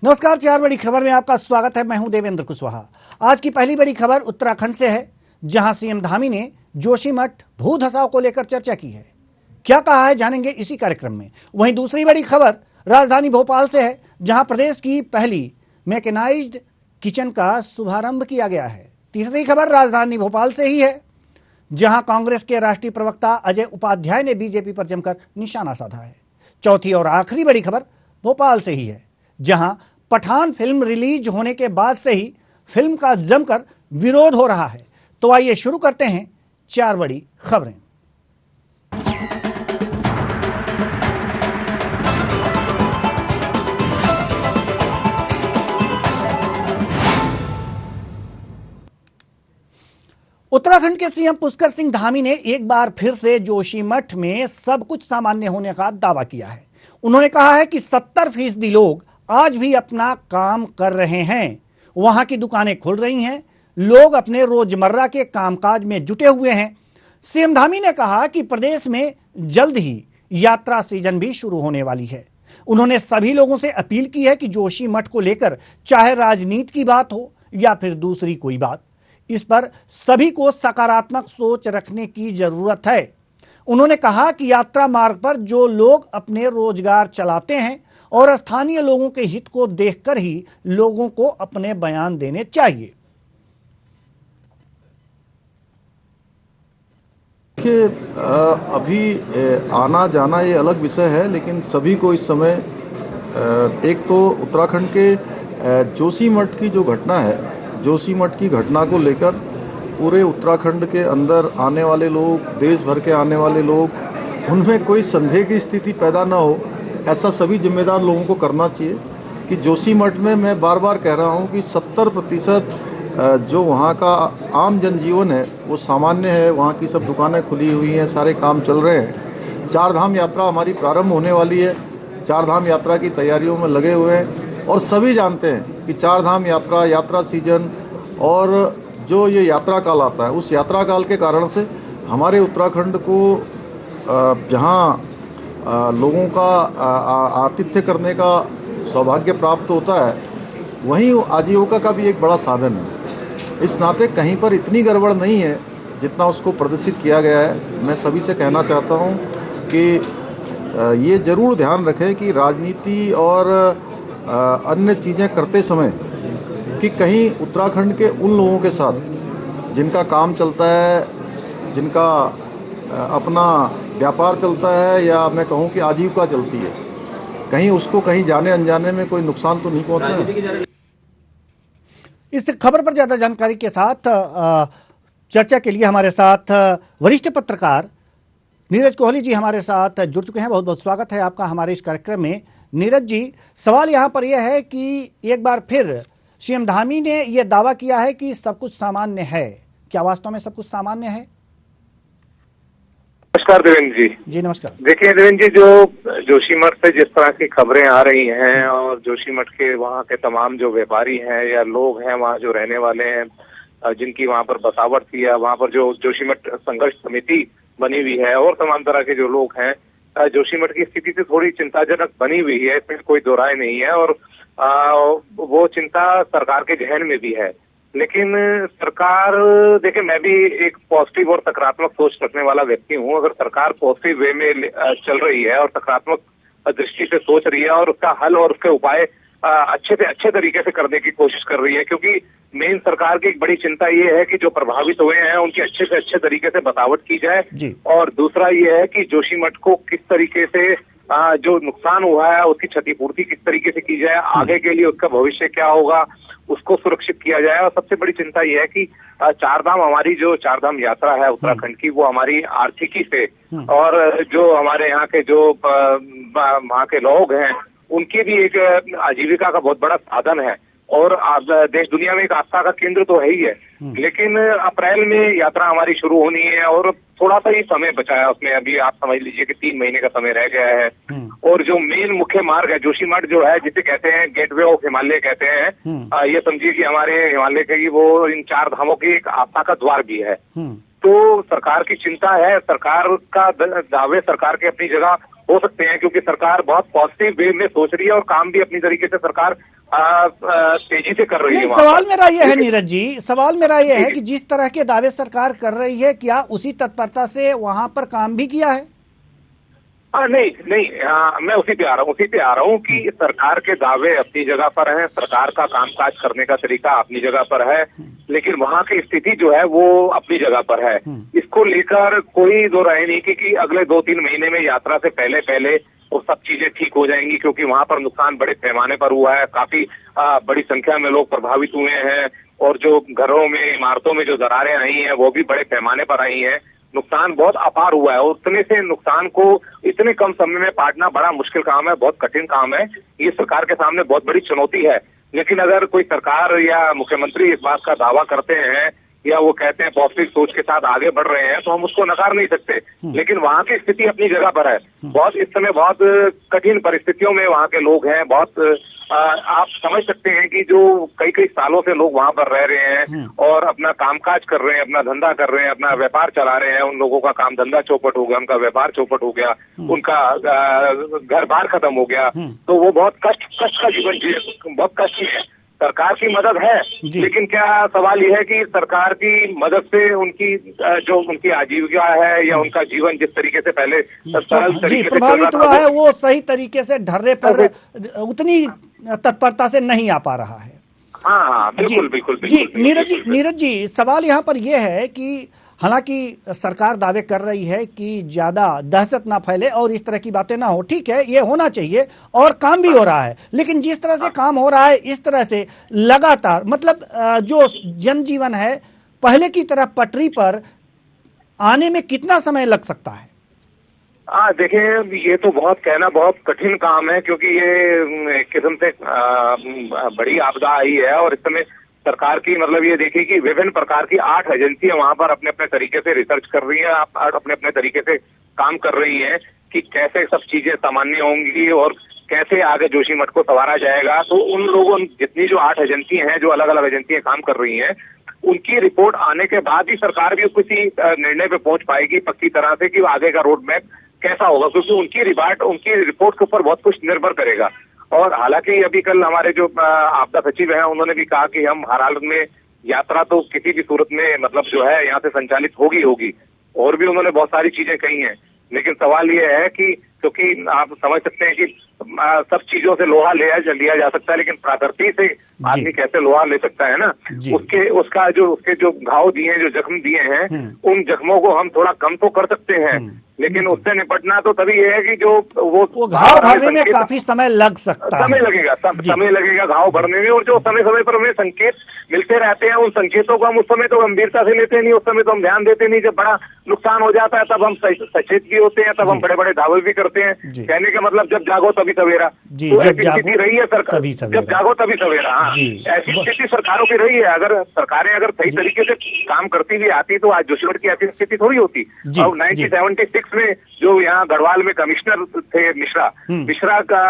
नमस्कार, चार बड़ी खबर में आपका स्वागत है। मैं हूं देवेंद्र कुशवाहा। आज की पहली बड़ी खबर उत्तराखंड से है, जहां सीएम धामी ने जोशीमठ भू धसाव को लेकर चर्चा की है। क्या कहा है जानेंगे इसी कार्यक्रम में। वहीं दूसरी बड़ी खबर राजधानी भोपाल से है, जहां प्रदेश की पहली मैकेनाइज्ड किचन का शुभारंभ किया गया है। तीसरी खबर राजधानी भोपाल से ही है, जहां कांग्रेस के राष्ट्रीय प्रवक्ता अजय उपाध्याय ने बीजेपी पर जमकर निशाना साधा है। चौथी और आखिरी बड़ी खबर भोपाल से ही है, जहां पठान फिल्म रिलीज होने के बाद से ही फिल्म का जमकर विरोध हो रहा है। तो आइए शुरू करते हैं चार बड़ी खबरें। उत्तराखंड के सीएम पुष्कर सिंह धामी ने एक बार फिर से जोशीमठ में सब कुछ सामान्य होने का दावा किया है। उन्होंने कहा है कि 70% लोग आज भी अपना काम कर रहे हैं, वहां की दुकानें खुल रही हैं, लोग अपने रोजमर्रा के कामकाज में जुटे हुए हैं। सीएम धामी ने कहा कि प्रदेश में जल्द ही यात्रा सीजन भी शुरू होने वाली है। उन्होंने सभी लोगों से अपील की है कि जोशीमठ को लेकर चाहे राजनीति की बात हो या फिर दूसरी कोई बात, इस पर सभी को सकारात्मक सोच रखने की जरूरत है। उन्होंने कहा कि यात्रा मार्ग पर जो लोग अपने रोजगार चलाते हैं और स्थानीय लोगों के हित को देखकर ही लोगों को अपने बयान देने चाहिए। देखिए, अभी आना जाना ये अलग विषय है, लेकिन सभी को इस समय एक तो उत्तराखंड के जोशीमठ की जो घटना है, जोशीमठ की घटना को लेकर पूरे उत्तराखंड के अंदर आने वाले लोग, देश भर के आने वाले लोग, उनमें कोई संदेह की स्थिति पैदा ना हो, ऐसा सभी जिम्मेदार लोगों को करना चाहिए। कि जोशीमठ में मैं बार बार कह रहा हूं कि 70% जो वहाँ का आम जनजीवन है वो सामान्य है। वहाँ की सब दुकानें खुली हुई हैं, सारे काम चल रहे हैं। चार धाम यात्रा हमारी प्रारंभ होने वाली है, चार धाम यात्रा की तैयारियों में लगे हुए हैं और सभी जानते हैं कि चार धाम यात्रा, यात्रा सीजन और जो ये यात्रा काल आता है, उस यात्रा काल के कारण से हमारे उत्तराखंड को जहाँ लोगों का आतिथ्य करने का सौभाग्य प्राप्त होता है, वहीं आजीविका का भी एक बड़ा साधन है। इस नाते कहीं पर इतनी गड़बड़ नहीं है जितना उसको प्रदर्शित किया गया है। मैं सभी से कहना चाहता हूं कि ये जरूर ध्यान रखें कि राजनीति और अन्य चीज़ें करते समय कि कहीं उत्तराखंड के उन लोगों के साथ जिनका काम चलता है, जिनका अपना व्यापार चलता है, या मैं कहूं कि आजीविका चलती है, कहीं उसको कहीं जाने अनजाने में कोई नुकसान तो नहीं पहुंचना है। इस खबर पर ज्यादा जानकारी के साथ चर्चा के लिए हमारे साथ वरिष्ठ पत्रकार नीरज कोहली जी हमारे साथ जुड़ चुके हैं। बहुत बहुत स्वागत है आपका हमारे इस कार्यक्रम में। नीरज जी, सवाल यहाँ पर यह है कि एक बार फिर सीएम धामी ने यह दावा किया है कि सब कुछ सामान्य है। क्या वास्तव में सब कुछ सामान्य है? नमस्कार देवेंद्र जी। जी नमस्कार। देखिए देवेंद्र जी, जो जोशीमठ से जिस तरह की खबरें आ रही हैं और जोशीमठ के वहाँ के तमाम जो व्यापारी हैं या लोग हैं, वहाँ जो रहने वाले हैं, जिनकी वहाँ पर बसावट थी, या वहाँ पर जो जोशीमठ संघर्ष समिति बनी हुई है और तमाम तरह के जो लोग हैं, जोशीमठ की स्थिति से थोड़ी चिंताजनक बनी हुई है, इसमें कोई दो राय नहीं है। और वो चिंता सरकार के जहन में भी है। लेकिन सरकार, देखिए, मैं भी एक पॉजिटिव और सकारात्मक सोच रखने वाला व्यक्ति हूँ। अगर सरकार पॉजिटिव वे में चल रही है और सकारात्मक दृष्टि से सोच रही है और उसका हल और उसके उपाय अच्छे से अच्छे तरीके से करने की कोशिश कर रही है, क्योंकि मेन सरकार की एक बड़ी चिंता ये है कि जो प्रभावित हुए हैं उनकी अच्छे से अच्छे तरीके से बतावट की जाए, और दूसरा ये है कि जोशीमठ को किस तरीके से जो नुकसान हुआ है उसकी क्षतिपूर्ति किस तरीके से की जाए, आगे के लिए उसका भविष्य क्या होगा, उसको सुरक्षित किया जाए। और सबसे बड़ी चिंता यह है कि चारधाम, हमारी जो चारधाम यात्रा है उत्तराखंड की, वो हमारी आर्थिकी से और जो हमारे यहाँ के जो वहाँ के लोग हैं उनकी भी एक आजीविका का बहुत बड़ा साधन है। और देश दुनिया में एक आस्था का केंद्र तो है ही है। लेकिन अप्रैल में यात्रा हमारी शुरू होनी है और थोड़ा सा ही समय बचा है उसमें। अभी आप समझ लीजिए कि 3 महीने का समय रह गया है। और जो मेन मुख्य मार्ग है जोशीमठ, जो है जिसे कहते हैं गेटवे ऑफ हिमालय कहते हैं, ये समझिए कि हमारे हिमालय के वो इन चार धामों की एक आस्था का द्वार भी है। तो सरकार की चिंता है, सरकार का दावे सरकार के अपनी जगह हो सकते हैं, क्योंकि सरकार बहुत पॉजिटिव वे में सोच रही है और काम भी अपनी तरीके से सरकार तेजी से कर रही है। नहीं, सवाल मेरा ये है नीरज जी, सवाल मेरा ये है कि जिस तरह के दावे सरकार कर रही है, क्या उसी तत्परता से वहां पर काम भी किया है? नहीं नहीं, मैं उसी पे आ रहा हूँ कि सरकार के दावे अपनी जगह पर हैं, सरकार का कामकाज करने का तरीका अपनी जगह पर है, लेकिन वहाँ की स्थिति जो है वो अपनी जगह पर है। इसको लेकर कोई दो राय नहीं कि अगले 2-3 महीने में यात्रा से पहले वो सब चीजें ठीक हो जाएंगी, क्योंकि वहाँ पर नुकसान बड़े पैमाने पर हुआ है, काफी बड़ी संख्या में लोग प्रभावित हुए हैं, और जो घरों में, इमारतों में जो दरारें आई हैं वो भी बड़े पैमाने पर आई हैं। नुकसान बहुत अपार हुआ है, और उतने से नुकसान को इतने कम समय में पाटना बड़ा मुश्किल काम है, बहुत कठिन काम है। ये सरकार के सामने बहुत बड़ी चुनौती है। लेकिन अगर कोई सरकार या मुख्यमंत्री इस बात का दावा करते हैं या वो कहते हैं पॉजिटिव सोच के साथ आगे बढ़ रहे हैं, तो हम उसको नकार नहीं सकते। लेकिन वहाँ की स्थिति अपनी जगह पर है। बहुत इस समय बहुत कठिन परिस्थितियों में वहाँ के लोग हैं। बहुत आप समझ सकते हैं कि जो कई सालों से लोग वहाँ पर रह रहे हैं और अपना कामकाज कर रहे हैं, अपना धंधा कर रहे हैं, अपना व्यापार चला रहे हैं, उन लोगों का काम धंधा चौपट हो गया, उनका व्यापार चौपट हो गया, उनका घर बार खत्म हो गया, तो वो बहुत कष्ट का जीवन जी, बहुत कष्ट में है। सरकार की मदद है, लेकिन क्या सवाल यह है कि सरकार की मदद से उनकी जो उनकी आजीविका है या उनका जीवन जिस तरीके से पहले सरल तरीके से प्रभावित हुआ है, वो सही तरीके से ढर्रे पर उतनी तत्परता से नहीं आ पा रहा है। हाँ, बिल्कुल। जी नीरज जी, सवाल यहाँ पर यह है कि हालांकि सरकार दावे कर रही है कि ज्यादा दहशत ना फैले और इस तरह की बातें ना हो, ठीक है, ये होना चाहिए और काम भी हो रहा है, लेकिन जिस तरह से काम हो रहा है इस तरह से लगातार, मतलब जो जनजीवन है पहले की तरह पटरी पर आने में कितना समय लग सकता है? देखिए, ये तो कहना बहुत कठिन काम है, क्योंकि ये एक किस्म से बड़ी आपदा आई है, और इस समय सरकार की, मतलब ये देखिए कि विभिन्न प्रकार की 8 एजेंसियां वहां पर अपने अपने तरीके से रिसर्च कर रही हैं, अपने अपने तरीके से काम कर रही हैं कि कैसे सब चीजें सामान्य होंगी और कैसे आगे जोशीमठ को संवारा जाएगा। तो उन लोगों, जितनी जो 8 एजेंसियां हैं, जो अलग अलग एजेंसियां काम कर रही हैं, उनकी रिपोर्ट आने के बाद ही सरकार भी किसी निर्णय पे पहुंच पाएगी पक्की तरह से कि आगे का रोड मैप कैसा होगा, क्योंकि उनकी रिपोर्ट के ऊपर बहुत कुछ निर्भर करेगा। और हालांकि अभी कल हमारे जो आपदा सचिव हैं, उन्होंने भी कहा कि हम हर हालत में यात्रा तो किसी भी सूरत में, मतलब जो है, यहाँ से संचालित होगी, और भी उन्होंने बहुत सारी चीजें कही हैं। लेकिन सवाल ये है कि क्योंकि आप समझ सकते हैं कि सब चीजों से लोहा लिया जा सकता है, लेकिन प्रकृति से आदमी कैसे लोहा ले सकता है ना। उसके जो घाव दिए हैं, जो जख्म दिए हैं, उन जख्मों को हम थोड़ा कम तो कर सकते हैं, लेकिन उससे निपटना तो तभी है कि जो वो घाव भरने में काफी समय लग सकता है, समय लगेगा घाव भरने में, और जो समय पर हमें संकेत मिलते रहते हैं, उन संकेतों को हम उस समय तो गंभीरता से लेते नहीं, उस समय तो हम ध्यान देते नहीं। जब बड़ा नुकसान हो जाता है तब हम सचेत भी होते हैं, तब हम बड़े बड़े दावे भी करते हैं। कहने का मतलब जब जागो तभी सवेरा, तो ऐसी स्थिति रही है सरकार, जब जागो तभी सवेरा। हाँ, ऐसी स्थिति सरकारों की रही है। अगर सरकारें सही तरीके से काम करती भी आती तो आज जोशीमठ की ऐसी स्थिति थोड़ी होती। और 1976 में जो यहाँ गढ़वाल में कमिश्नर थे मिश्रा का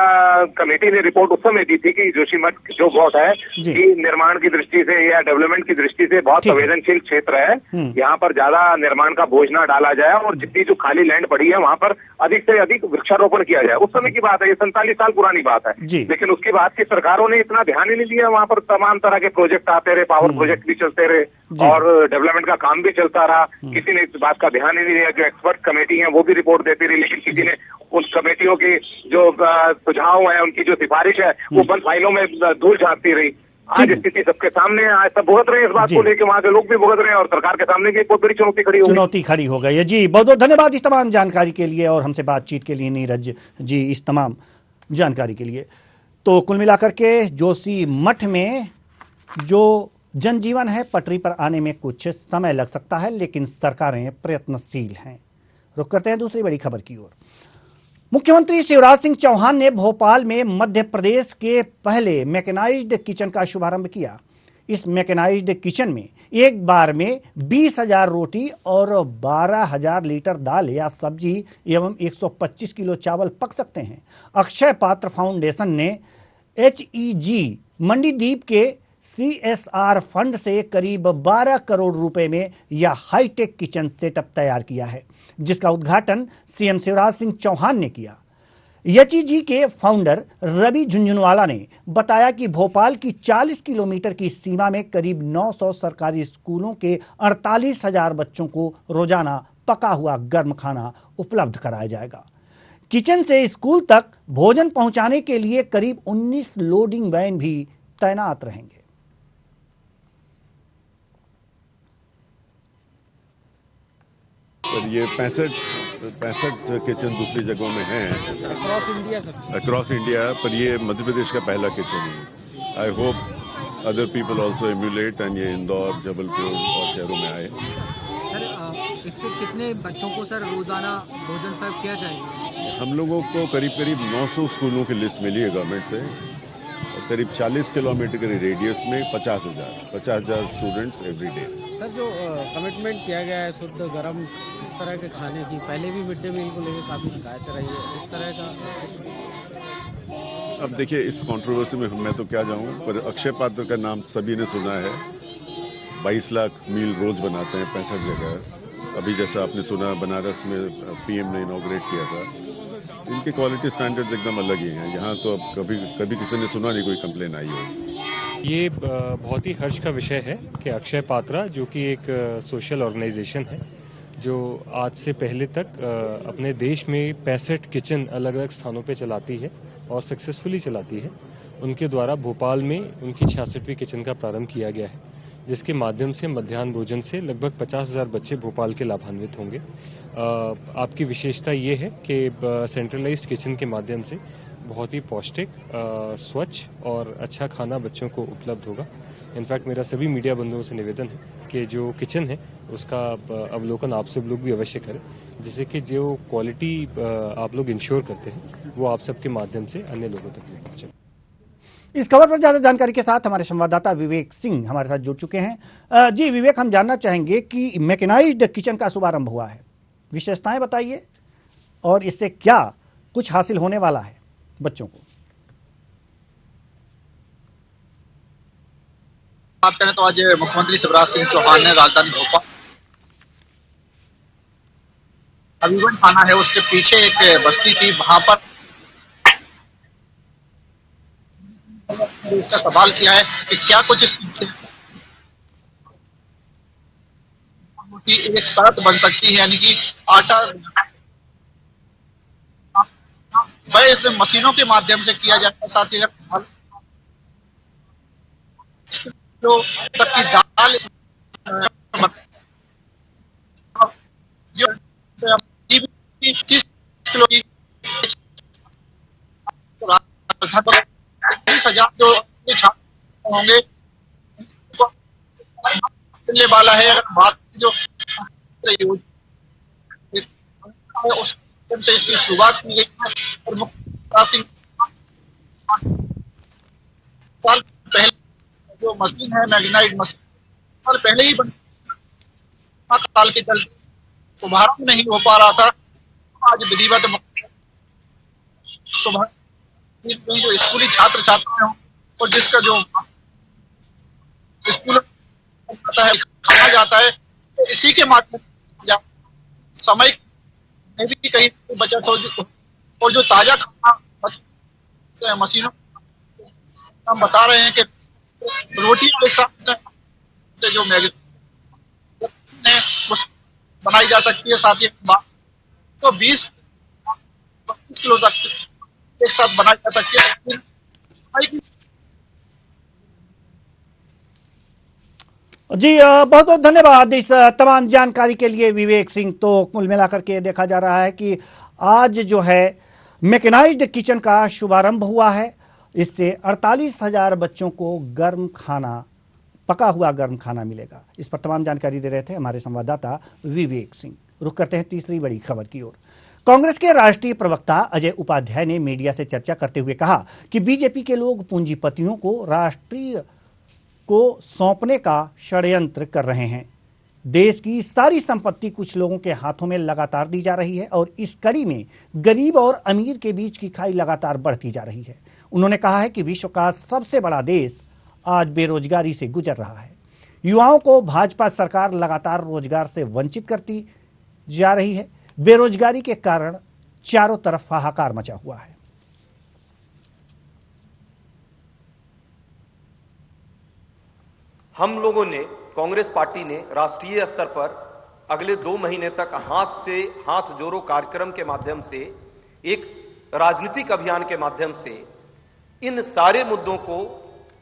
कमेटी ने रिपोर्ट उस समय दी थी कि जोशीमठ जो बहुत है कि निर्माण की दृष्टि से या डेवलपमेंट की दृष्टि से बहुत संवेदनशील क्षेत्र है, यहाँ पर ज्यादा निर्माण का बोझ ना डाला जाए और जितनी जो खाली लैंड पड़ी है वहाँ पर अधिक से अधिक वृक्षारोपण किया जाए। उस समय की बात है, ये 47 साल पुरानी बात है, लेकिन उसके बाद की सरकारों ने इतना ध्यान ही नहीं दिया। वहाँ पर तमाम तरह के प्रोजेक्ट आते रहे, पावर प्रोजेक्ट भी चलते रहे और डेवलपमेंट का काम भी चलता रहा। किसी ने इस बात का ध्यान ही नहीं दिया। जो एक्सपर्ट कमेटी है वो भी रिपोर्ट देती रही, लेकिन किसी ने उन कमेटियों के जो सुझाव है, उनकी जो सिफारिश है, वो बंद फाइलों में धूल झांकती रही। आज स्थिति सबके सामने, आज सब भुगत रहे हैं इस बात को लेकर, वहां के लोग भी भुगत रहे हैं और सरकार के सामने भी बहुत बड़ी चुनौती खड़ी हो गई है। जी, बहुत बहुत धन्यवाद इस तमाम जानकारी के लिए और हमसे बातचीत के लिए नीरज जी, इस तमाम जानकारी के लिए। तो कुल मिलाकर के जोशीमठ में जो जनजीवन है पटरी पर आने में कुछ समय लग सकता है, लेकिन सरकारें प्रयत्नशील हैं। रुक करते हैं दूसरी बड़ी खबर की ओर। मुख्यमंत्री शिवराज सिंह चौहान ने भोपाल में मध्य प्रदेश के पहले मैकेनाइज्ड किचन का शुभारंभ किया। इस मैकेनाइज्ड किचन में एक बार में 20,000 रोटी और 12,000 लीटर दाल या सब्जी एवं 125 किलो चावल पक सकते हैं। अक्षय पात्र फाउंडेशन ने HEG मंडीदीप के CSR फंड से करीब 12 करोड़ रुपए में यह हाईटेक किचन सेटअप तैयार किया है, जिसका उद्घाटन CM शिवराज सिंह चौहान ने किया। एचईजी के फाउंडर रवि झुंझुनवाला ने बताया कि भोपाल की 40 किलोमीटर की सीमा में करीब 900 सरकारी स्कूलों के 48,000 बच्चों को रोजाना पका हुआ गर्म खाना उपलब्ध कराया जाएगा। किचन से स्कूल तक भोजन पहुंचाने के लिए करीब 19 लोडिंग वैन भी तैनात रहेंगे। पर ये 65 किचन दूसरी जगहों में हैं अक्रॉस इंडिया, पर ये मध्य प्रदेश का पहला किचन है। I hope other people also emulate and ये इंदौर, जबलपुर और शहरों में आए। सर, इससे कितने बच्चों को सर रोजाना भोजन सर्व किया जाएगा? हम लोगों को करीब 900 स्कूलों की लिस्ट मिली है गवर्नमेंट से, और करीब 40 किलोमीटर के रेडियस में 50,000 स्टूडेंट्स एवरी डे। सर, जो कमिटमेंट किया गया है शुद्ध गर्म इस तरह के खाने की, पहले भी मिड डे मील को लेकर काफ़ी शिकायत रही है, इस तरह का कुछ? अब देखिए, इस कंट्रोवर्सी में मैं तो क्या जाऊं, पर अक्षय पात्र का नाम सभी ने सुना है। 22 लाख मील रोज बनाते हैं 65 जगह। अभी जैसा आपने सुना बनारस में पीएम ने इनॉग्रेट किया था। इनके क्वालिटी स्टैंडर्ड्स एकदम अलग ही हैं। यहाँ तो अब कभी किसी ने सुना नहीं कोई कंप्लेन आई हो। ये बहुत ही हर्ष का विषय है कि अक्षय पात्रा, जो कि एक सोशल ऑर्गेनाइजेशन है जो आज से पहले तक अपने देश में 65 किचन अलग अलग स्थानों पे चलाती है और सक्सेसफुली चलाती है, उनके द्वारा भोपाल में उनकी 66वीं किचन का प्रारंभ किया गया है, जिसके माध्यम से मध्याह्न भोजन से लगभग 50,000 बच्चे भोपाल के लाभान्वित होंगे। आपकी विशेषता ये है कि सेंट्रलाइज्ड किचन के माध्यम से बहुत ही पौष्टिक, स्वच्छ और अच्छा खाना बच्चों को उपलब्ध होगा। इनफैक्ट मेरा सभी मीडिया बंधुओं से निवेदन है कि जो किचन है उसका अवलोकन आप सब लोग भी अवश्य करें, जिससे कि जो क्वालिटी आप लोग इंश्योर करते हैं वो आप सबके माध्यम से अन्य लोगों तक भी पहुंचे। इस खबर पर ज्यादा जानकारी के साथ हमारे संवाददाता विवेक सिंह हमारे साथ जुड़ चुके हैं। जी विवेक, हम जानना चाहेंगे कि मैकेनाइज्ड किचन का शुभारंभ हुआ है, विशेषताएं बताइए और इससे क्या कुछ हासिल होने वाला है बच्चों को। बात करें तो आज मुख्यमंत्री शिवराज सिंह चौहान ने राजधानी भोपाल हबीबगंज थाना है उसके पीछे एक बस्ती थी, वहां पर इसका सवाल किया है कि क्या कुछ एक शर्त बन सकती है, यानी कि आटा वह इस मशीनों के माध्यम से किया जाता है। साथ ही अगर जो तक की दाल जो 30 किलो की 30,000 जो छात्र होंगे मिलने वाला है। अगर बात जो उस से इसकी शुरुआत की गई है और मुख्यमंत्री साल पहले जो मशीन है मैग्नाइट मशीन साल पहले ही साल के चलते शुभारंभ नहीं हो पा रहा था। आज विधिवत जो स्कूली छात्र छात्राएं हों और जिसका जो स्कूल खाना जाता है तो इसी के माध्यम समय में भी कहीं बचत हो और जो ताजा खाना मशीनों हम बता रहे हैं कि रोटी एक साथ से जो बनाई जा सकती है, साथ ही तो 20 किलो तक एक साथ बनाई जा सकती है। जी बहुत बहुत धन्यवाद इस तमाम जानकारी के लिए विवेक सिंह। तो कुल मिलाकर के देखा जा रहा है कि आज जो है मैकेनाइज्ड किचन का शुभारंभ हुआ है। इससे 48,000 बच्चों को गर्म खाना, पका हुआ गर्म खाना मिलेगा। इस पर तमाम जानकारी दे रहे थे हमारे संवाददाता विवेक सिंह। रुक करते हैं तीसरी बड़ी खबर की ओर। कांग्रेस के राष्ट्रीय प्रवक्ता अजय उपाध्याय ने मीडिया से चर्चा करते हुए कहा कि बीजेपी के लोग पूंजीपतियों को राष्ट्रीय को सौंपने का षड्यंत्र कर रहे हैं। देश की सारी संपत्ति कुछ लोगों के हाथों में लगातार दी जा रही है और इस कड़ी में गरीब और अमीर के बीच की खाई लगातार बढ़ती जा रही है। उन्होंने कहा है कि विश्व का सबसे बड़ा देश आज बेरोजगारी से गुजर रहा है। युवाओं को भाजपा सरकार लगातार रोजगार से वंचित करती जा रही है। बेरोजगारी के कारण चारों तरफ हाहाकार मचा हुआ है। हम लोगों ने, कांग्रेस पार्टी ने राष्ट्रीय स्तर पर अगले 2 महीने तक हाथ से हाथ जोड़ो कार्यक्रम के माध्यम से, एक राजनीतिक अभियान के माध्यम से इन सारे मुद्दों को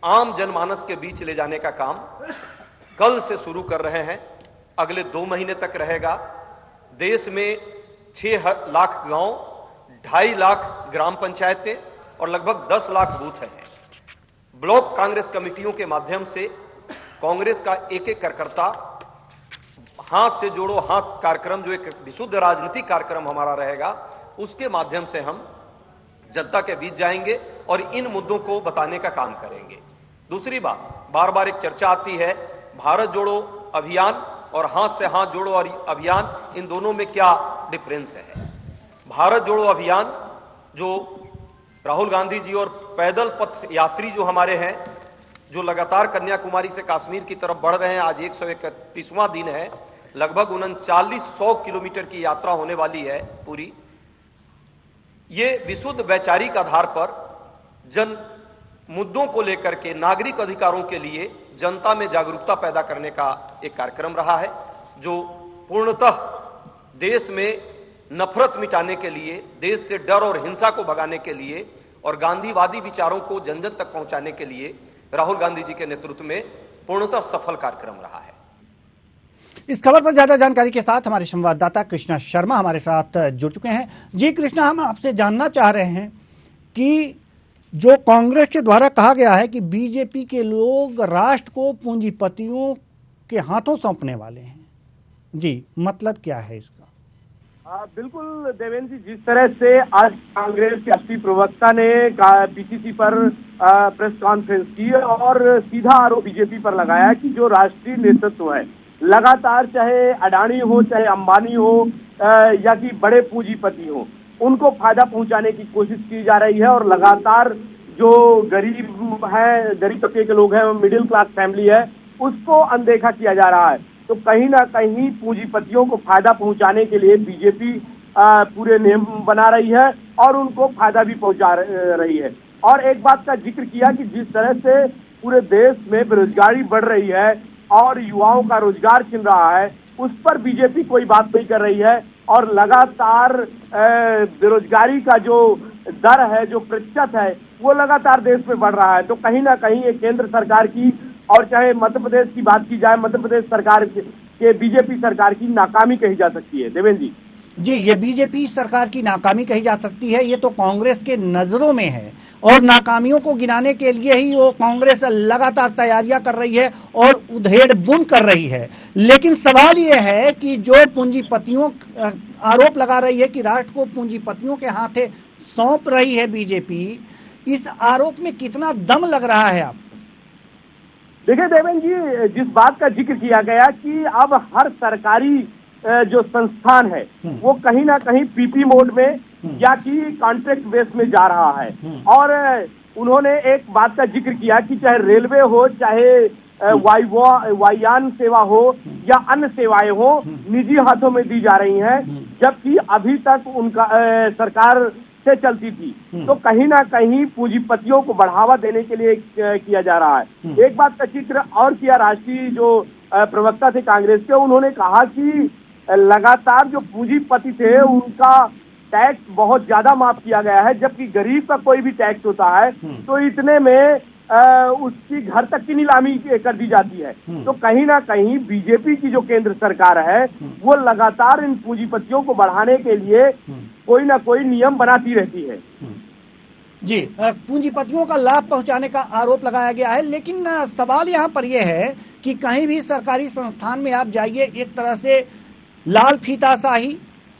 आम जनमानस के बीच ले जाने का काम कल से शुरू कर रहे हैं। अगले 2 महीने तक रहेगा। देश में 6 लाख गांव, 2.5 लाख ग्राम पंचायतें और लगभग 10 लाख बूथ हैं। ब्लॉक कांग्रेस कमेटियों के माध्यम से कांग्रेस का एक एक कार्यकर्ता हाथ से जोड़ो हाथ कार्यक्रम, जो एक विशुद्ध राजनीतिक कार्यक्रम हमारा रहेगा, उसके माध्यम से हम जनता के बीच जाएंगे और इन मुद्दों को बताने का काम करेंगे। दूसरी बात, बार बार एक चर्चा आती है भारत जोड़ो अभियान और हाथ से हाथ जोड़ो अभियान, इन दोनों में क्या डिफरेंस है। भारत जोड़ो अभियान जो राहुल गांधी जी और पैदल पथ यात्री जो हमारे हैं, जो लगातार कन्याकुमारी से कश्मीर की तरफ बढ़ रहे हैं, आज 131वां दिन है, लगभग 3900 किलोमीटर की यात्रा होने वाली है पूरी। ये विशुद्ध वैचारिक आधार पर जन मुद्दों को लेकर के, नागरिक अधिकारों के लिए जनता में जागरूकता पैदा करने का एक कार्यक्रम रहा है, जो पूर्णतः देश में नफरत मिटाने के लिए, देश से डर और हिंसा को भगाने के लिए और गांधीवादी विचारों को जन जन तक पहुंचाने के लिए राहुल गांधी जी के नेतृत्व में पूर्णतः सफल कार्यक्रम रहा है। इस खबर पर ज्यादा जानकारी के साथ हमारे संवाददाता कृष्णा शर्मा हमारे साथ जुड़ चुके हैं। जी कृष्णा, हम आपसे जानना चाह रहे हैं कि जो कांग्रेस के द्वारा कहा गया है कि बीजेपी के लोग राष्ट्र को पूंजीपतियों के हाथों सौंपने वाले हैं, जी मतलब क्या है इसका? बिल्कुल देवेंद्र जी, जिस तरह से आज कांग्रेस के राष्ट्रीय प्रवक्ता ने पीसीसी पर प्रेस कॉन्फ्रेंस की और सीधा आरोप बीजेपी पर लगाया कि जो राष्ट्रीय नेतृत्व है, लगातार चाहे अडानी हो, चाहे अंबानी हो या कि बड़े पूंजीपति हो, उनको फायदा पहुंचाने की कोशिश की जा रही है और लगातार जो गरीब है, गरीब तबके के लोग हैं, मिडिल क्लास फैमिली है, उसको अनदेखा किया जा रहा है। तो कहीं ना कहीं पूंजीपतियों को फायदा पहुंचाने के लिए बीजेपी पूरे नियम बना रही है और उनको फायदा भी पहुंचा रही है। और एक बात का जिक्र किया कि जिस तरह से पूरे देश में बेरोजगारी बढ़ रही है और युवाओं का रोजगार छिन रहा है, उस पर बीजेपी कोई बात नहीं कर रही है और लगातार बेरोजगारी का जो दर है, जो प्रतिशत है, वो लगातार देश में बढ़ रहा है। तो कहीं ना कहीं ये केंद्र सरकार की और चाहे मध्य प्रदेश की बात की जाए, मध्य प्रदेश सरकार के बीजेपी सरकार की नाकामी कही जा सकती है। देवेंद्र जी, जी ये बीजेपी सरकार की नाकामी कही जा सकती है, ये तो कांग्रेस के नजरों में है और नाकामियों को गिनाने के लिए ही वो कांग्रेस लगातार तैयारियां कर रही है और उधेड़ बुन कर रही है। लेकिन सवाल ये है कि जो पूंजीपतियों आरोप लगा रही है कि राष्ट्र को पूंजीपतियों के हाथे सौंप रही है बीजेपी, इस आरोप में कितना दम लग रहा है आपको? देखिए देवेंद्र जी, जिस बात का जिक्र किया गया कि अब हर सरकारी जो संस्थान है वो कहीं ना कहीं पीपी मोड में या कि कॉन्ट्रैक्ट बेस में जा रहा है, और उन्होंने एक बात का जिक्र किया कि चाहे रेलवे हो, चाहे वायुयान सेवा हो या अन्य सेवाएं हो, निजी हाथों में दी जा रही हैं, जबकि अभी तक उनका सरकार से चलती थी। तो कहीं ना कहीं पूंजीपतियों को बढ़ावा देने के लिए किया जा रहा है। एक बात का जिक्र और किया राष्ट्रीय जो प्रवक्ता थे कांग्रेस के, उन्होंने कहा कि लगातार जो पूंजीपति थे उनका टैक्स बहुत ज्यादा माफ किया गया है, जबकि गरीब का कोई भी टैक्स होता है तो इतने में उसकी घर तक की नीलामी कर दी जाती है। तो कहीं ना कहीं बीजेपी की जो केंद्र सरकार है वो लगातार इन पूंजीपतियों को बढ़ाने के लिए कोई ना कोई नियम बनाती रहती है। जी, पूंजीपतियों का लाभ पहुंचाने का आरोप लगाया गया है, लेकिन सवाल यहाँ पर यह है कि कहीं भी सरकारी संस्थान में आप जाइए, एक तरह से लाल फीताशाही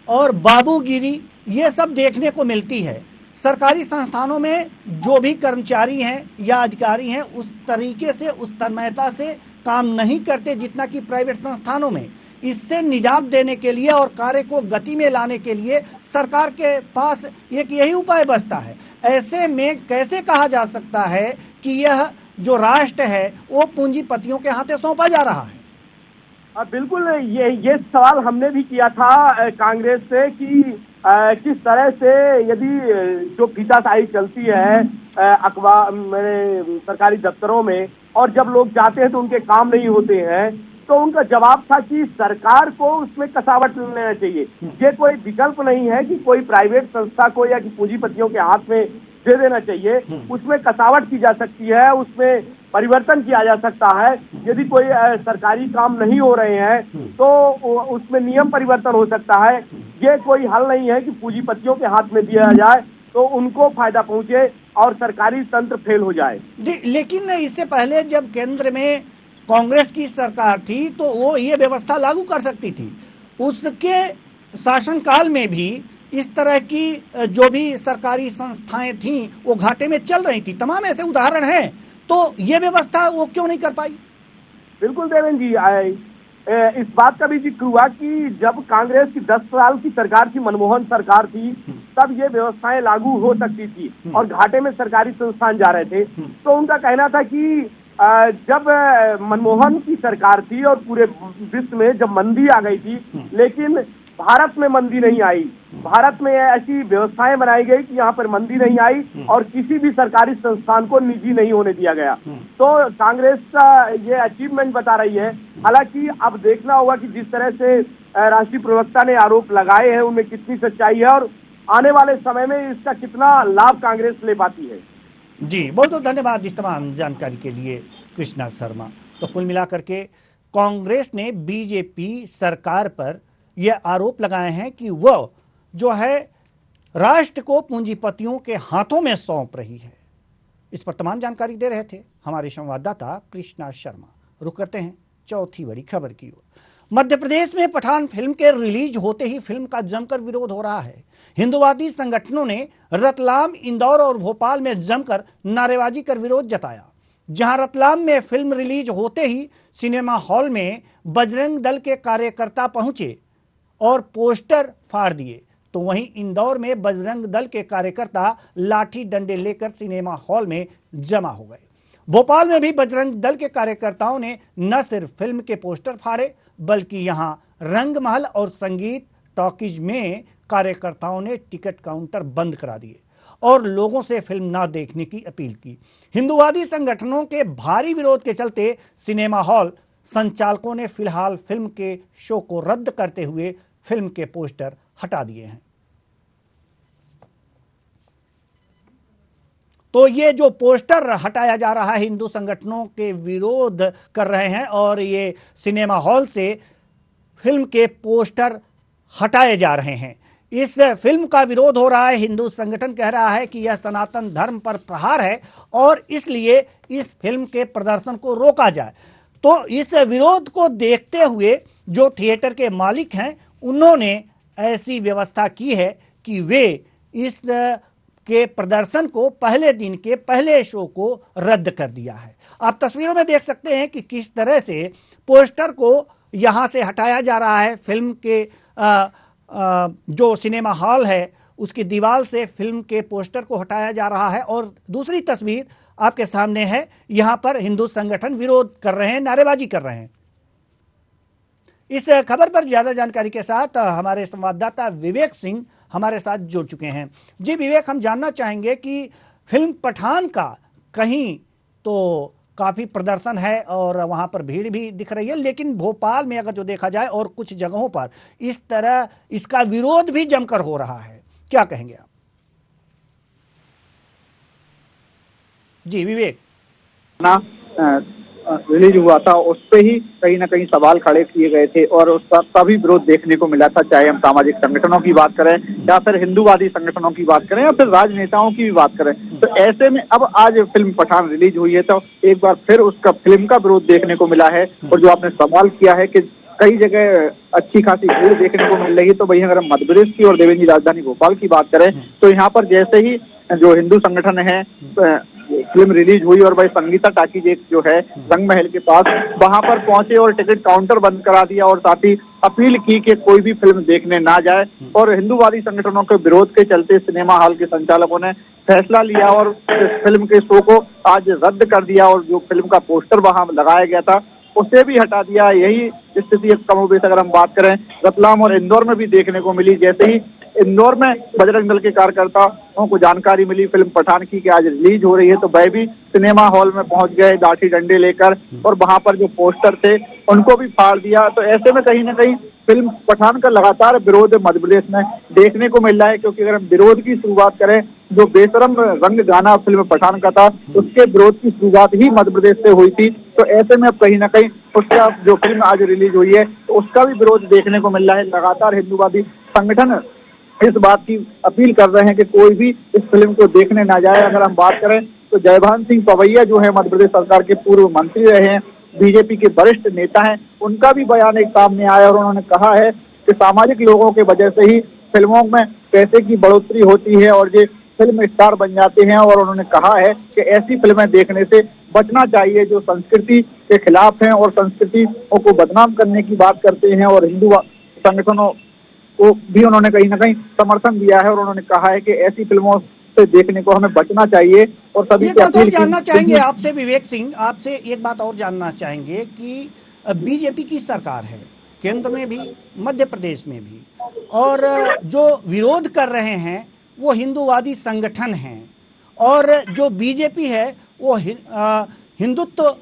और बाबूगिरी ये सब देखने को मिलती है। सरकारी संस्थानों में जो भी कर्मचारी हैं या अधिकारी हैं उस तरीके से, उस तन्मयता से काम नहीं करते जितना कि प्राइवेट संस्थानों में। इससे निजात देने के लिए और कार्य को गति में लाने के लिए सरकार के पास एक यही उपाय बचता है। ऐसे में कैसे कहा जा सकता है कि यह जो राष्ट्र है वो पूंजीपतियों के हाथे सौंपा जा रहा है? बिल्कुल, ये सवाल हमने भी किया था कांग्रेस से कि किस तरह से यदि जो फीताशाही चलती है अखबार मेरे सरकारी दफ्तरों में, और जब लोग जाते हैं तो उनके काम नहीं होते हैं, तो उनका जवाब था कि सरकार को उसमें कसावट लेना चाहिए। ये कोई विकल्प नहीं है कि कोई प्राइवेट संस्था को या कि पूंजीपतियों के हाथ में दे देना चाहिए। उसमें कसावट की जा सकती है, उसमें परिवर्तन किया जा सकता है। यदि कोई सरकारी काम नहीं हो रहे हैं तो उसमें नियम परिवर्तन हो सकता है। ये कोई हल नहीं है कि पूंजीपतियों के हाथ में दिया जाए तो उनको फायदा पहुंचे और सरकारी तंत्र फेल हो जाए। लेकिन इससे पहले जब केंद्र में कांग्रेस की सरकार थी तो वो ये व्यवस्था लागू कर सकती थी। उसके शासनकाल में भी इस तरह की जो भी सरकारी संस्थाएं थीं वो घाटे में चल रही थी। तमाम ऐसे उदाहरण हैं, तो ये व्यवस्था वो क्यों नहीं कर पाई? बिल्कुल देवेंद्र जी, इस बात का भी जिक्र हुआ कि जब कांग्रेस की 10 साल की सरकार थी, मनमोहन सरकार थी, तब ये व्यवस्थाएं लागू हो सकती थी और घाटे में सरकारी संस्थान जा रहे थे। तो उनका कहना था कि जब मनमोहन की सरकार थी और पूरे विश्व में जब मंदी आ गई थी, लेकिन भारत में मंदी नहीं आई। भारत में ऐसी व्यवस्थाएं बनाई गई कि यहाँ पर मंदी नहीं आई और किसी भी सरकारी संस्थान को निजी नहीं होने दिया गया। तो कांग्रेस का ये अचीवमेंट बता रही है। हालांकि अब देखना होगा कि जिस तरह से राष्ट्रीय प्रवक्ता ने आरोप लगाए हैं उनमें कितनी सच्चाई है और आने वाले समय में इसका कितना लाभ कांग्रेस ले पाती है। जी, बहुत बहुत धन्यवाद इस तमाम जानकारी के लिए कृष्णा शर्मा। तो कुल मिलाकर के कांग्रेस ने बीजेपी सरकार पर यह आरोप लगाए हैं कि वह जो है राष्ट्र को पूंजीपतियों के हाथों में सौंप रही है। इस पर तमाम जानकारी दे रहे थे हमारे संवाददाता कृष्णा शर्मा। रुक करते हैं चौथी बड़ी खबर की ओर। मध्य प्रदेश में पठान फिल्म के रिलीज होते ही फिल्म का जमकर विरोध हो रहा है। हिंदुवादी संगठनों ने रतलाम, इंदौर और भोपाल में जमकर नारेबाजी कर विरोध जताया। जहां रतलाम में फिल्म रिलीज होते ही सिनेमा हॉल में बजरंग दल के कार्यकर्ता पहुंचे और पोस्टर फाड़ दिए, तो वहीं इंदौर में बजरंग दल के कार्यकर्ता लाठी डंडे लेकर सिनेमा हॉल में जमा हो गए। भोपाल में भी बजरंग दल के कार्यकर्ताओं ने न सिर्फ फिल्म के पोस्टर फाड़े, बल्कि यहां रंगमहल और संगीत टॉकीज में कार्यकर्ताओं ने टिकट काउंटर बंद करा दिए और लोगों से फिल्म ना देखने की अपील की। हिंदुवादी संगठनों के भारी विरोध के चलते सिनेमा हॉल संचालकों ने फिलहाल फिल्म के शो को रद्द करते हुए फिल्म के पोस्टर हटा दिए हैं। तो ये जो पोस्टर हटाया जा रहा है, हिंदू संगठनों के विरोध कर रहे हैं और ये सिनेमा हॉल से फिल्म के पोस्टर हटाए जा रहे हैं। इस फिल्म का विरोध हो रहा है। हिंदू संगठन कह रहा है कि यह सनातन धर्म पर प्रहार है और इसलिए इस फिल्म के प्रदर्शन को रोका जाए। तो इस विरोध को देखते हुए जो थिएटर के मालिक हैं उन्होंने ऐसी व्यवस्था की है कि वे इस के प्रदर्शन को पहले दिन के पहले शो को रद्द कर दिया है। आप तस्वीरों में देख सकते हैं कि किस तरह से पोस्टर को यहां से हटाया जा रहा है। फिल्म के जो सिनेमा हॉल है उसकी दीवार से फिल्म के पोस्टर को हटाया जा रहा है और दूसरी तस्वीर आपके सामने है। यहां पर हिंदू संगठन विरोध कर रहे हैं, नारेबाजी कर रहे हैं। इस खबर पर ज्यादा जानकारी के साथ हमारे संवाददाता विवेक सिंह हमारे साथ जुड़ चुके हैं। जी विवेक, हम जानना चाहेंगे कि फिल्म पठान का कहीं तो काफी प्रदर्शन है और वहां पर भीड़ भी दिख रही है, लेकिन भोपाल में अगर जो देखा जाए और कुछ जगहों पर इस तरह इसका विरोध भी जमकर हो रहा है, क्या कहेंगे आप? जी विवेक, ना रिलीज हुआ था उस पे ही कहीं ना कहीं सवाल खड़े किए गए थे और उस पर तभी विरोध देखने को मिला था, चाहे हम सामाजिक संगठनों की बात करें या फिर हिंदूवादी संगठनों की बात करें या फिर राजनेताओं की भी बात करें। तो ऐसे में अब आज फिल्म पठान रिलीज हुई है तो एक बार फिर उसका फिल्म का विरोध देखने को मिला है। और जो आपने सवाल किया है कि कई जगह अच्छी खासी भीड़ देखने को मिल रही है, तो वहीं अगर हम मध्य प्रदेश की और देवेंद्र जी राजधानी भोपाल की बात करें तो यहाँ पर जैसे ही जो हिंदू संगठन है फिल्म रिलीज हुई और भाई संगीता टाकीज एक जो है रंग महल के पास, वहां पर पहुंचे और टिकट काउंटर बंद करा दिया और साथ ही अपील की कि कोई भी फिल्म देखने ना जाए। और हिंदूवादी संगठनों के विरोध के चलते सिनेमा हॉल के संचालकों ने फैसला लिया और इस फिल्म के शो को आज रद्द कर दिया और जो फिल्म का पोस्टर वहां लगाया गया था उसे भी हटा दिया। यही स्थिति कमोबेश अगर हम बात करें रतलाम और इंदौर में भी देखने को मिली। जैसे ही इंदौर में बजरंग दल के कार्यकर्ताओं को जानकारी मिली फिल्म पठान की कि आज रिलीज हो रही है, तो वह भी सिनेमा हॉल में पहुंच गए लाठी डंडे लेकर, और वहां पर जो पोस्टर थे उनको भी फाड़ दिया। तो ऐसे में कहीं ना कहीं फिल्म पठान का लगातार विरोध मध्य प्रदेश में देखने को मिल रहा है, क्योंकि अगर हम विरोध की शुरुआत करें, जो बेशरम रंग गाना फिल्म पठान का था उसके विरोध की शुरुआत ही मध्य प्रदेश से हुई थी। तो ऐसे में अब कहीं ना कहीं उसका जो फिल्म आज रिलीज हुई है तो उसका भी विरोध देखने को मिल रहा है। लगातार हिंदूवादी संगठन इस बात की अपील कर रहे हैं कि कोई भी इस फिल्म को देखने ना जाए। अगर हम बात करें तो जयभान सिंह पवैया जो है मध्य प्रदेश सरकार के पूर्व मंत्री रहे हैं, बीजेपी के वरिष्ठ नेता हैं, उनका भी बयान एक सामने आया और उन्होंने कहा है कि सामाजिक लोगों के वजह से ही फिल्मों में पैसे की बढ़ोतरी होती है और ये फिल्म स्टार बन जाते हैं। और उन्होंने कहा है कि ऐसी फिल्में देखने से बचना चाहिए जो संस्कृति के खिलाफ हैं और संस्कृति को बदनाम करने की बात करते हैं। और हिंदू संगठनों को भी उन्होंने कहीं ना कहीं समर्थन दिया है और उन्होंने कहा है कि ऐसी फिल्मों से देखने को हमें बचना चाहिए। और सभी एक बात और जानना चाहेंगे आपसे विवेक सिंह, आपसे एक बात और जानना चाहेंगे कि बीजेपी की सरकार है केंद्र में भी, मध्य प्रदेश में भी, और जो विरोध कर रहे हैं वो हिंदूवादी संगठन हैं, और जो बीजेपी है वो हिंदुत्व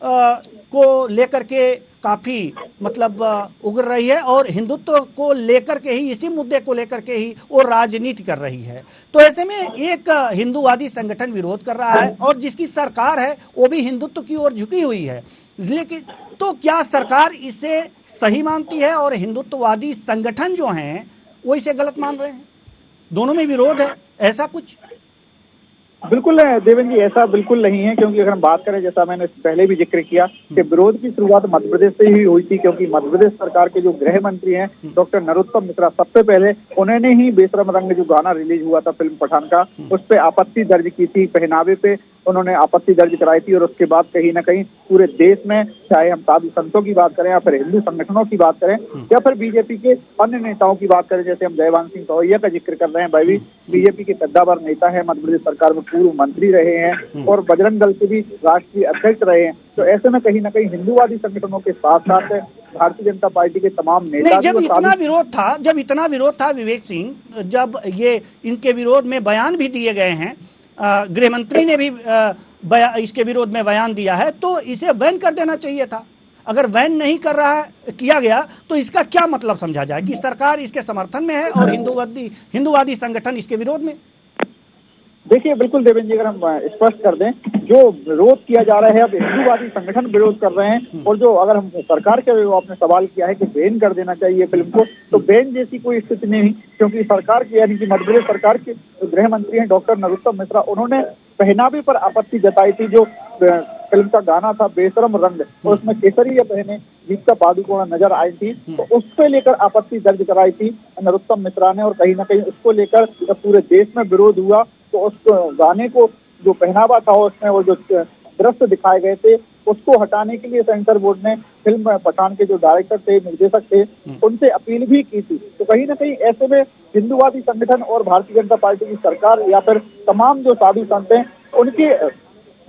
को लेकर के काफी मतलब उगर रही है और हिंदुत्व को लेकर के ही, इसी मुद्दे को लेकर के ही वो राजनीति कर रही है। तो ऐसे में एक हिंदूवादी संगठन विरोध कर रहा है और जिसकी सरकार है वो भी हिंदुत्व की ओर झुकी हुई है, लेकिन तो क्या सरकार इसे सही मानती है और हिंदुत्ववादी संगठन जो हैं वो इसे गलत मान रहे हैं? दोनों में विरोध है, ऐसा कुछ? बिल्कुल देवेंद्र जी, ऐसा बिल्कुल नहीं है, क्योंकि अगर हम बात करें, जैसा मैंने पहले भी जिक्र किया कि विरोध की शुरुआत मध्य प्रदेश से ही हुई थी, क्योंकि मध्य प्रदेश सरकार के जो गृह मंत्री हैं डॉक्टर नरोत्तम मिश्रा, सबसे पहले उन्होंने ही बेशरम रंग जो गाना रिलीज हुआ था फिल्म पठान का, उस पर आपत्ति दर्ज की थी, पहनावे पे उन्होंने आपत्ति दर्ज कराई थी। और उसके बाद कहीं ना कहीं पूरे देश में, चाहे हम साधु संतों की बात करें या फिर हिंदू संगठनों की बात करें या फिर बीजेपी के अन्य नेताओं की बात करें, जैसे हम जयभान सिंह पवैया का जिक्र कर रहे हैं, भाई भी बीजेपी के कद्दावर नेता है, मध्य प्रदेश सरकार में पूर्व मंत्री रहे हैं और बजरंग दल के भी राष्ट्रीय अध्यक्ष रहे हैं। तो ऐसे में कहीं ना कहीं हिंदूवादी संगठनों के साथ साथ भारतीय जनता पार्टी के तमाम नेता, जब इतना विरोध था विवेक सिंह, जब ये इनके विरोध में बयान भी दिए गए हैं, गृह मंत्री ने भी इसके विरोध में बयान दिया है, तो इसे बैन कर देना चाहिए था। अगर बैन नहीं किया गया तो इसका क्या मतलब समझा जाए कि सरकार इसके समर्थन में है और हिंदूवादी संगठन इसके विरोध में? देखिए बिल्कुल देवेंद्र जी, अगर हम स्पष्ट कर दें, जो विरोध किया जा रहा है अब हिंदूवादी संगठन विरोध कर रहे हैं। और जो अगर हम सरकार के आपने सवाल किया है कि बैन कर देना चाहिए फिल्म को, तो बैन जैसी कोई स्थिति नहीं, क्योंकि सरकार की यानी कि मध्य प्रदेश सरकार के गृह मंत्री हैं डॉक्टर नरोत्तम मिश्रा, उन्होंने पहनावे पर आपत्ति जताई थी। जो फिल्म का गाना था बेशरम रंग और उसमें केसरिया पहने दीपिका पादुकोण नजर आई थी, तो उसको लेकर आपत्ति दर्ज कराई थी नरोत्तम मिश्रा ने। और कहीं ना कहीं उसको लेकर जब पूरे देश में विरोध हुआ तो उस गाने को जो पहनावा था उसमें वो जो दृश्य दिखाए गए थे उसको हटाने के लिए सेंसर बोर्ड ने फिल्म पठान के जो डायरेक्टर थे, निर्देशक थे, उनसे अपील भी की थी। तो कहीं ना कहीं ऐसे में हिंदूवादी संगठन और भारतीय जनता पार्टी की सरकार या फिर तमाम जो साधु संत हैं उनके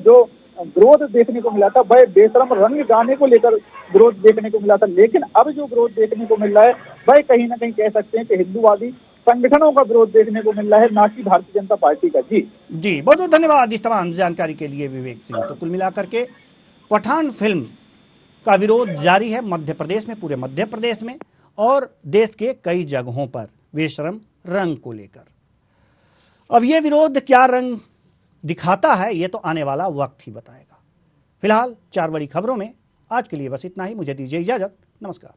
जो विरोध देखने को मिला था वह बेशरम रंग गाने को लेकर विरोध देखने को मिला था। लेकिन अब जो विरोध देखने को मिल रहा है वह कहीं ना कहीं कह सकते हैं कि हिंदूवादी संगठनों का विरोध देखने को मिल रहा है, ना कि भारतीय जनता पार्टी का। जी बहुत बहुत धन्यवाद इस तमाम जानकारी के लिए विवेक सिंह। तो कुल मिलाकर के पठान फिल्म का विरोध जारी है मध्य प्रदेश में, पूरे मध्य प्रदेश में और देश के कई जगहों पर बेशरम रंग को लेकर। अब ये विरोध क्या रंग दिखाता है ये तो आने वाला वक्त ही बताएगा। फिलहाल 4 बड़ी खबरों में आज के लिए बस इतना ही। मुझे दीजिए इजाजत, नमस्कार।